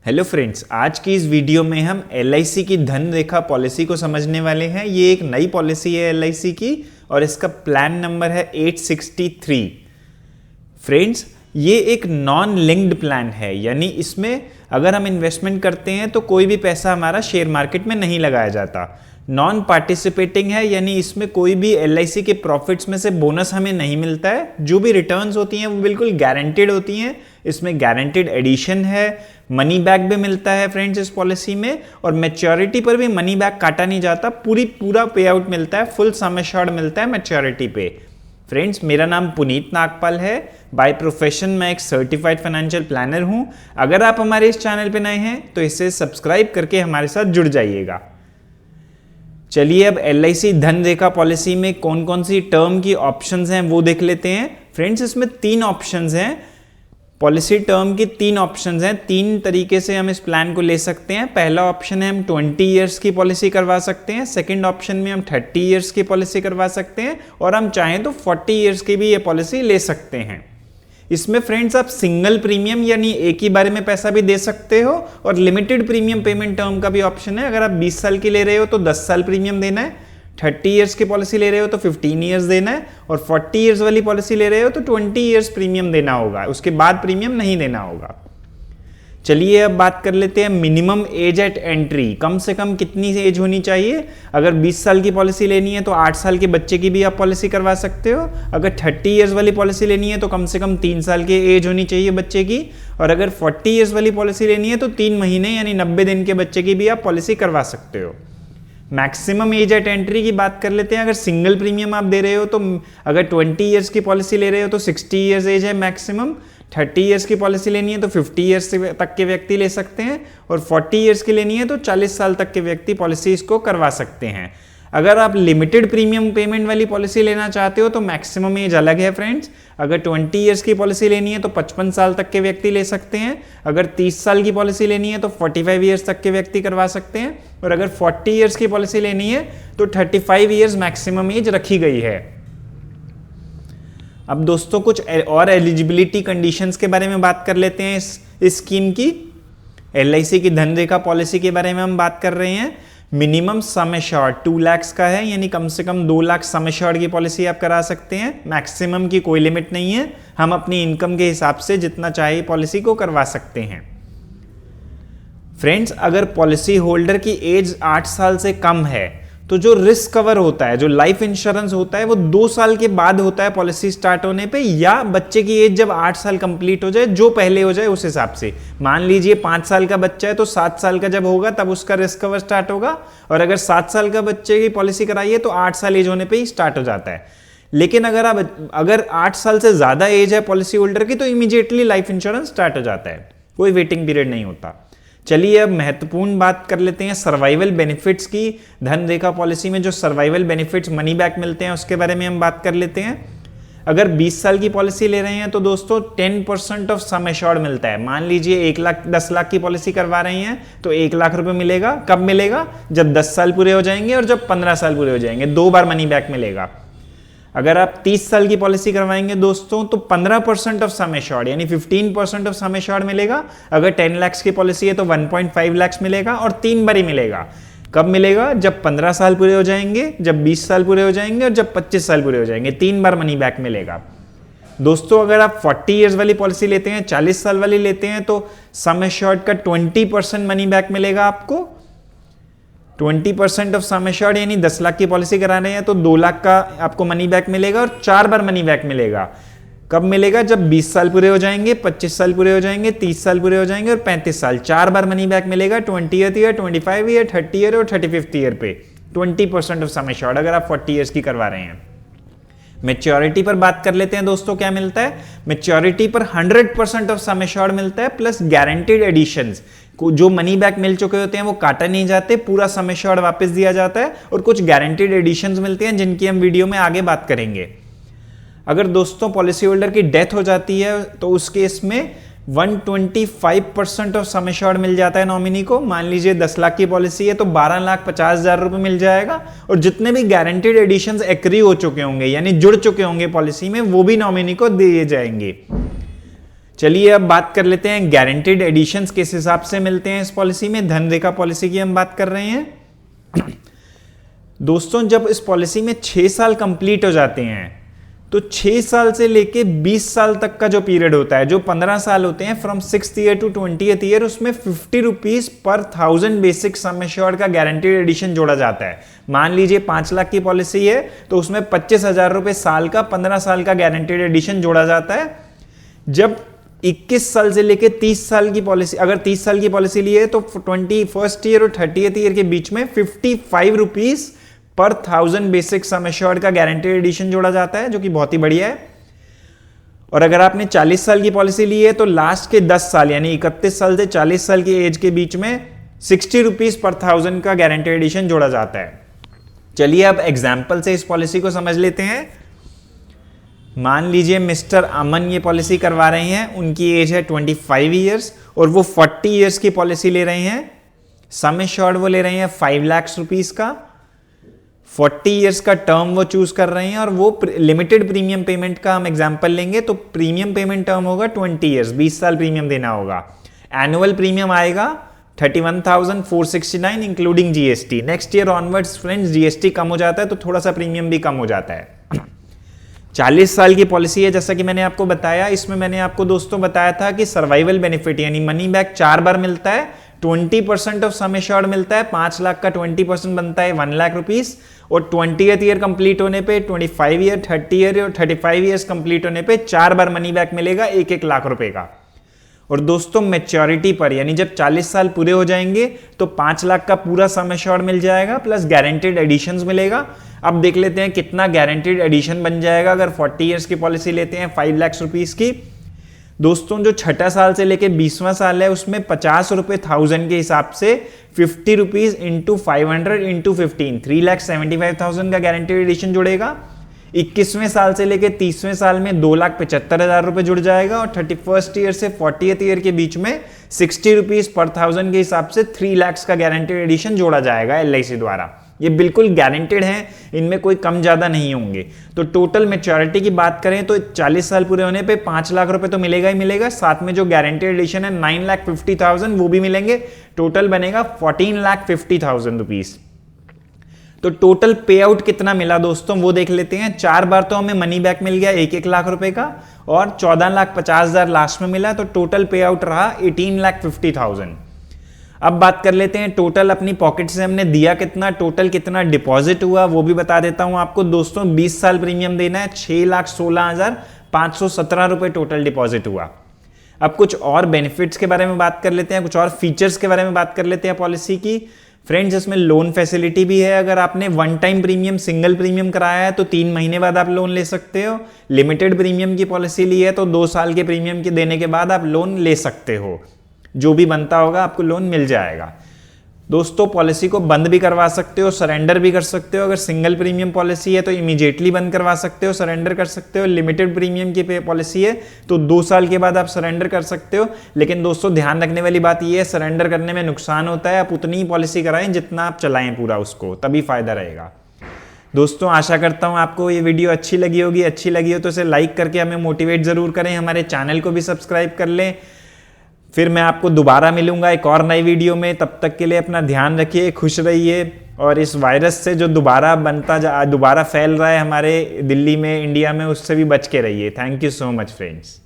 Hello friends, आज की इस वीडियो में हम LIC की धन रेखा पॉलिसी को समझने वाले हैं। ये एक नई पॉलिसी है LIC की और इसका प्लान नंबर है 863। फ्रेंड्स, ये एक नॉन लिंक्ड प्लान है, यानी इसमें अगर हम इन्वेस्टमेंट करते हैं तो कोई भी पैसा हमारा शेयर मार्केट में नहीं लगाया जाता। नॉन पार्टिसिपेटिंग है, यानी इसमें कोई भी LIC के प्रॉफिट्स में से बोनस हमें नहीं मिलता है। जो भी रिटर्न्स होती हैं वो बिल्कुल गारंटेड होती हैं। इसमें गारंटेड एडिशन है, मनी बैक भी मिलता है फ्रेंड्स इस पॉलिसी में, और मैच्योरिटी पर भी मनी बैक काटा नहीं जाता, पूरा पे आउट मिलता है, फुल सम एश्योर्ड मिलता है मैच्योरिटी पे। फ्रेंड्स, मेरा नाम पुनीत नागपाल है। बाय प्रोफेशन मैं एक सर्टिफाइड फाइनेंशियल प्लानर हूं। अगर आप हमारे इस चैनल पे नए हैं तो इसे सब्सक्राइब करके हमारे साथ जुड़ जाइएगा। चलिए अब LIC धन रेखा पॉलिसी में कौन कौन सी टर्म की ऑप्शंस हैं वो देख लेते हैं। फ्रेंड्स, इसमें 3 ऑप्शंस हैं। पॉलिसी टर्म की 3 ऑप्शंस हैं। 3 तरीके से हम इस प्लान को ले सकते हैं। पहला ऑप्शन है हम 20 ईयर्स की पॉलिसी करवा सकते हैं। सेकंड ऑप्शन में हम 30 ईयर्स की पॉलिसी करवा सकते हैं, और हम चाहें तो 40 ईयर्स की भी ये पॉलिसी ले सकते हैं। इसमें फ्रेंड्स आप सिंगल प्रीमियम यानी एक ही बारे में पैसा भी दे सकते हो, और लिमिटेड प्रीमियम पेमेंट टर्म का भी ऑप्शन है। अगर आप 20 साल की ले रहे हो तो 10 साल प्रीमियम देना है, 30 ईयर्स की पॉलिसी ले रहे हो तो 15 ईयर्स देना है, और 40 ईयर्स वाली पॉलिसी ले रहे हो तो 20 ईयर्स प्रीमियम देना होगा, उसके बाद प्रीमियम नहीं देना होगा। चलिए अब बात कर लेते हैं मिनिमम एज एट एंट्री। कम से कम कितनी एज होनी चाहिए? अगर 20 साल की पॉलिसी लेनी है तो 8 साल के बच्चे की भी आप पॉलिसी करवा सकते हो। अगर 30 ईयर्स वाली पॉलिसी लेनी है तो कम से कम 3 साल की एज होनी चाहिए बच्चे की, और अगर 40 ईयर्स वाली पॉलिसी लेनी है तो 3 महीने यानी 90 दिन के बच्चे की भी आप पॉलिसी करवा सकते हो। मैक्सिमम एज एट एंट्री की बात कर लेते हैं। अगर सिंगल प्रीमियम आप दे रहे हो तो अगर 20 ईयर्स की पॉलिसी ले रहे हो तो 60 ईयर्स एज है मैक्सिमम। 30 ईयर्स की पॉलिसी लेनी है तो 50 ईयर्स तक के व्यक्ति ले सकते हैं, और 40 ईयर्स की लेनी है तो 40 साल तक के व्यक्ति पॉलिसी इसको करवा सकते हैं। अगर आप लिमिटेड प्रीमियम पेमेंट वाली पॉलिसी लेना चाहते हो तो मैक्सिमम एज अलग है फ्रेंड्स। अगर 20 ईयर्स की पॉलिसी लेनी है तो 55 साल तक के व्यक्ति ले सकते हैं। अगर 30 साल की पॉलिसी लेनी है तो 45 ईयर्स तक के व्यक्ति करवा सकते हैं, और अगर 40 ईयर्स की पॉलिसी लेनी है तो 35 ईयर्स मैक्सिमम एज रखी गई है। अब दोस्तों कुछ और एलिजिबिलिटी कंडीशंस के बारे में बात कर लेते हैं। इस स्कीम की LIC की धन रेखा पॉलिसी के बारे में हम बात कर रहे हैं। मिनिमम सम एश्योर्ड 2 लाख का है, यानी कम से कम 2 लाख सम एश्योर्ड की पॉलिसी आप करा सकते हैं। मैक्सिमम की कोई लिमिट नहीं है, हम अपनी इनकम के हिसाब से जितना चाहे पॉलिसी को करवा सकते हैं। फ्रेंड्स, अगर पॉलिसी होल्डर की एज 8 साल से कम है तो जो रिस्क कवर होता है, जो लाइफ इंश्योरेंस होता है, वो 2 साल के बाद होता है पॉलिसी स्टार्ट होने पे, या बच्चे की एज जब 8 साल कंप्लीट हो जाए, जो पहले हो जाए उस हिसाब से। मान लीजिए 5 साल का बच्चा है तो 7 साल का जब होगा तब उसका रिस्क कवर स्टार्ट होगा, और अगर 7 साल का बच्चे की पॉलिसी कराइए तो 8 साल एज होने पर ही स्टार्ट हो जाता है। लेकिन अगर 8 साल से ज्यादा एज है पॉलिसी होल्डर की तो इमीडिएटली लाइफ इंश्योरेंस स्टार्ट हो जाता है, कोई वेटिंग पीरियड नहीं होता। चलिए अब महत्वपूर्ण बात कर लेते हैं सर्वाइवल बेनिफिट्स की। धन रेखा पॉलिसी में जो सर्वाइवल बेनिफिट्स मनी बैक मिलते हैं उसके बारे में हम बात कर लेते हैं। अगर 20 साल की पॉलिसी ले रहे हैं तो दोस्तों 10% ऑफ सम एश्योर्ड मिलता है। मान लीजिए 10 लाख की पॉलिसी करवा रहे हैं तो 1 लाख रुपए मिलेगा। कब मिलेगा? जब 10 साल पूरे हो जाएंगे और जब 15 साल पूरे हो जाएंगे, 2 बार मनी बैक मिलेगा। अगर आप 30 साल की पॉलिसी करवाएंगे दोस्तों तो 15% ऑफ सम एश्योर्ड यानी 15% ऑफ सम एश्योर्ड मिलेगा। अगर 10 लाख की पॉलिसी है तो 1.5 लाख मिलेगा, और 3 बार ही मिलेगा। कब मिलेगा? जब 15 साल पूरे हो जाएंगे, जब 20 साल पूरे हो जाएंगे, और जब 25 साल पूरे हो जाएंगे। 3 बार मनी बैक मिलेगा। दोस्तों, अगर आप 40 ईयर्स वाली पॉलिसी लेते हैं, 40 साल वाली लेते हैं, तो सम एश्योर्ड का 20% मनी बैक मिलेगा आपको। 20% ऑफ सम एश्योर्ड यानी 10 लाख की पॉलिसी करा रहे हैं तो 2 लाख का आपको मनी बैक मिलेगा, और 4 बार मनी बैक मिलेगा। कब मिलेगा? जब 20 साल पूरे हो जाएंगे, 25 साल पूरे हो जाएंगे, 30 साल पूरे हो जाएंगे, और 35 साल। 4 बार मनी बैक मिलेगा, 20th ईयर, 25 ईयर, 30 ईयर और 35th ईयर पे 20% ऑफ सम एश्योर्ड अगर आप 40 ईयर्स की करवा रहे हैं। मैच्योरिटी पर बात कर लेते हैं दोस्तों, क्या मिलता है? मैच्योरिटी पर 100% ऑफ सम एश्योर्ड मिलता है, प्लस गारंटेड एडिशंस। जो मनी बैक मिल चुके होते हैं वो काटा नहीं जाते, पूरा सम एश्योर्ड वापस दिया जाता है, और कुछ गारंटेड एडिशंस मिलते हैं जिनकी हम वीडियो में आगे बात करेंगे। अगर दोस्तों पॉलिसी होल्डर की डेथ हो जाती है तो उस केस में 125% ऑफ सम एश्योर्ड मिल जाता है नॉमिनी को। मान लीजिए 10 लाख की पॉलिसी है तो 12,50,000 रुपए मिल जाएगा, और जितने भी गारंटेड एडिशंस एग्री हो चुके होंगे यानी जुड़ चुके होंगे पॉलिसी में, वो भी नॉमिनी को दिए जाएंगे। चलिए अब बात कर लेते हैं गारंटीड एडिशंस किस हिसाब से मिलते हैं इस पॉलिसी में। धनरेखा पॉलिसी की हम बात कर रहे हैं। दोस्तों जब इस पॉलिसी में 6 साल कंप्लीट हो जाते हैं तो 6 साल से लेके 20 साल तक का जो पीरियड होता है, जो 15 साल होते हैं from 6th year to 20th year, उसमें 50 rupees per 1000 basic sum assured का गारंटीड एडिशन जोड़ा जाता है। मान लीजिए 5 लाख की पॉलिसी है तो उसमें 25,000 रुपए साल का 15 साल का गारंटीड एडिशन जोड़ा जाता है। जब 21 साल से लेके 30 साल की पॉलिसी, अगर 30 साल की पॉलिसी ली है तो 21st ईयर और 30th ईयर के बीच में 55 rupees per 1000 basic sum assured का गारंटीड एडिशन जोड़ा जाता है, जो कि बहुत ही बढ़िया है। और अगर आपने 40 साल की पॉलिसी ली है तो लास्ट के 10 साल यानी 31 साल से 40 साल की एज के बीच में 60 रुपीज पर 1000 का गारंटीड एडिशन जोड़ा जाता है। चलिए अब एग्जाम्पल से इस पॉलिसी को समझ लेते हैं। मान लीजिए मिस्टर अमन ये पॉलिसी करवा रहे हैं, उनकी एज है 25 ईयर्स और वो 40 ईयर्स की पॉलिसी ले रहे हैं। सम एश्योर्ड वो ले रहे हैं 5 लाख रुपीस का। 40 ईयर्स का टर्म वो चूज कर रहे हैं और वो लिमिटेड प्रीमियम पेमेंट का हम एग्जांपल लेंगे तो प्रीमियम पेमेंट टर्म होगा 20 ईयर्स, 20 साल प्रीमियम देना होगा। एनुअल प्रीमियम आएगा 31,469 including GST. Next year onwards friends GST कम हो जाता है तो थोड़ा सा प्रीमियम भी कम हो जाता है। 40 साल की पॉलिसी है जैसा कि मैंने आपको बताया। इसमें मैंने आपको दोस्तों बताया था कि सर्वाइवल बेनिफिट यानी मनी बैक 4 बार मिलता है, 20% ऑफ सम एश्योर्ड मिलता है, 5 लाख का 20% बनता है 1 लाख रुपीस, और 20th ईयर कंप्लीट होने पे 25 ईयर, 30 ईयर और 35 ईयर्स कंप्लीट होने पे 4 बार मनी बैक मिलेगा 1-1 लाख रुपए का। और दोस्तों मैच्योरिटी पर यानी जब 40 साल पूरे हो जाएंगे तो 5 लाख का पूरा सम एश्योर्ड मिल जाएगा प्लस गारंटीड एडिशंस मिलेगा। अब देख लेते हैं कितना गारंटीड एडिशन बन जाएगा अगर 40 ईयर्स की पॉलिसी लेते हैं 5 लाख रुपीस की। दोस्तों जो 6 साल से लेके 20वां साल है उसमें 50 रुपए 1000 के हिसाब से 50 रुपीज इंटू 500 इंटू 15 3,75,000 का गारंटीड एडिशन जुड़ेगा। 21वें साल से लेके 30वें साल में 2,75,000 रुपए जुड़ जाएगा और 31st ईयर से 40th ईयर के बीच में 60 रुपीज पर 1000 के हिसाब से 3 लाख का गारंटीड एडिशन जोड़ा जाएगा एलआईसी द्वारा। ये बिल्कुल गारंटेड हैं, इनमें कोई कम ज्यादा नहीं होंगे। तो टोटल मैच्योरिटी की बात करें तो 40 साल पूरे होने पे 5 लाख रुपए तो मिलेगा ही मिलेगा, साथ में जो गारंटेड एडिशन है 9,50,000 वो भी मिलेंगे। टोटल बनेगा 14,50,000 रुपीस। तो टोटल पे आउट कितना मिला दोस्तों वो देख लेते हैं। 4 बार तो हमें मनी बैक मिल गया 1-1 लाख रुपए का और 14,50,000 लास्ट में मिला, तो टोटल पे आउट रहा 18,50,000। अब बात कर लेते हैं टोटल अपनी पॉकेट से हमने दिया कितना, टोटल कितना डिपॉजिट हुआ वो भी बता देता हूं आपको। दोस्तों 20 साल प्रीमियम देना है, 6,16,517 रुपए टोटल डिपॉजिट हुआ। अब कुछ और बेनिफिट्स के बारे में बात कर लेते हैं, कुछ और फीचर्स के बारे में बात कर लेते हैं पॉलिसी की। फ्रेंड्स इसमें लोन फैसिलिटी भी है। अगर आपने one time premium single premium कराया है तो 3 महीने बाद आप लोन ले सकते हो। लिमिटेड प्रीमियम की पॉलिसी ली है तो 2 साल के प्रीमियम के देने के बाद आप लोन ले सकते हो, जो भी बनता होगा आपको लोन मिल जाएगा। दोस्तों पॉलिसी को बंद भी करवा सकते हो, सरेंडर भी कर सकते हो। अगर सिंगल प्रीमियम पॉलिसी है तो इमीडिएटली बंद करवा सकते हो, सरेंडर कर सकते हो। लिमिटेड प्रीमियम की पॉलिसी है तो 2 साल के बाद आप सरेंडर कर सकते हो। लेकिन दोस्तों ध्यान रखने वाली बात यह है, सरेंडर करने में नुकसान होता है। आप उतनी ही पॉलिसी कराएं जितना आप चलाएं पूरा उसको, तभी फायदा रहेगा। दोस्तों आशा करता हूं आपको ये वीडियो अच्छी लगी होगी। अच्छी लगी हो तो इसे लाइक करके हमें मोटिवेट जरूर करें। हमारे चैनल को भी सब्सक्राइब कर लें। फिर मैं आपको दोबारा मिलूंगा एक और नई वीडियो में। तब तक के लिए अपना ध्यान रखिए, खुश रहिए और इस वायरस से जो दोबारा फैल रहा है हमारे दिल्ली में, इंडिया में, उससे भी बच के रहिए। Thank you so much friends.